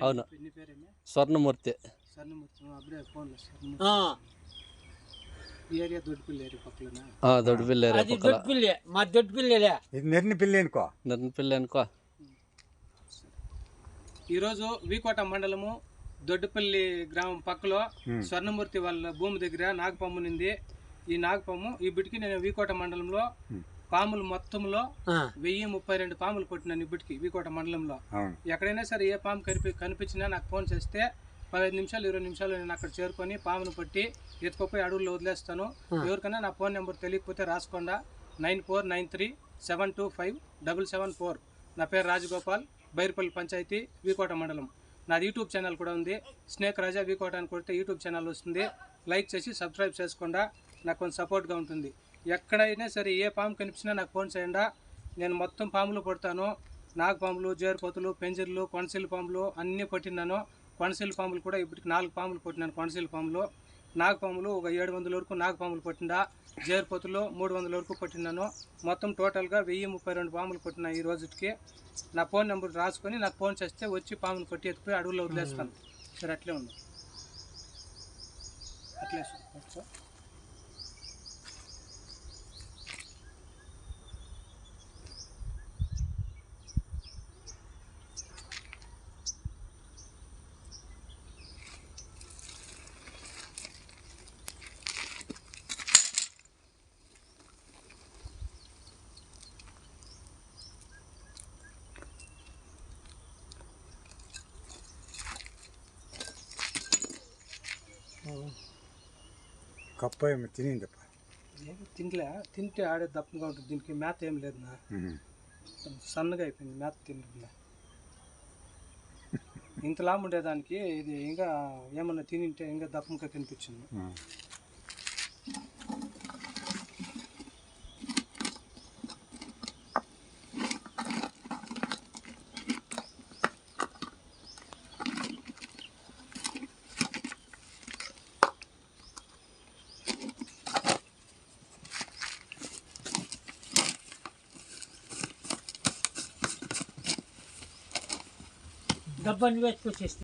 అవును స్వర్ణమూర్తి దొడ్డిపిల్లి అనుకో. ఈరోజు వీకోట మండలము దొడ్డిపల్లి గ్రామం పక్కలో స్వర్ణమూర్తి వాళ్ళ భూమి దగ్గర నాగపాము ఉంది. ఈ నాగపాము ఈ బిటికి నేను వీకోట మండలంలో పాములు మొత్తంలో 1032 పాములు కొట్టినాను. ఈ బిటికి వీకోట మండలంలో ఎక్కడైనా సరే ఏ పాము కనిపించినా నాకు ఫోన్ చేస్తే 15 నిమిషాలు 20 నిమిషాలు నేను అక్కడ చేరుకొని పామును పట్టి ఎత్తుకుపోయి అడవుల్లో వదిలేస్తాను. ఎవరికైనా నా ఫోన్ నెంబర్ తెలియకపోతే రాసుకోండా 9493725774. నా పేరు రాజగోపాల్, బైర్పల్లి పంచాయతీ, వీకోట మండలం. నాది యూట్యూబ్ ఛానల్ కూడా ఉంది. స్నేక్ రాజా వీకోట అని కొడితే యూట్యూబ్ ఛానల్ వస్తుంది. లైక్ చేసి సబ్స్క్రైబ్ చేసుకోండా, నాకు కొంచెం సపోర్ట్గా ఉంటుంది. ఎక్కడైనా సరే ఏ పాము కనిపించినా నాకు ఫోన్ చేయండా. నేను మొత్తం పాములు పడతాను. నాగపాములు, జేరుపోతులు, పెంజర్లు, కొనసీల పాములు అన్నీ పట్టినాను. కొనసీల పాములు కూడా ఇప్పటికి 4 పాములు పట్టినాను. కొనసీల పాములు, నాగపాములు ఒక 700 వరకు నాగపాములు పట్టిండా. జేరుపోతులు 300 వరకు పట్టినాను. మొత్తం టోటల్గా 1032 పాములు పట్టినా ఈ రోజుకి. నా ఫోన్ నెంబర్ రాసుకొని నాకు ఫోన్ చేస్తే వచ్చి పాములు కొట్టి ఎత్తుకుపోయి అడవుల్లో వదిలేస్తాను. సరే అట్లే ఉంది, అట్లే సార్. కప్ప ఏమి తినిందప్ప? తినలే, తింటే ఆడే దప్పగా ఉంటుంది. దీనికి మేత ఏం లేదు నా, సన్నగా అయిపోయింది మేత తినలే. ఇంతలా ఉండేదానికి ఇది ఇంకా ఏమన్నా తినింటే ఇంకా దప్పంగా కనిపించింది. డబ్బాని వేసుకొచ్చేస్తే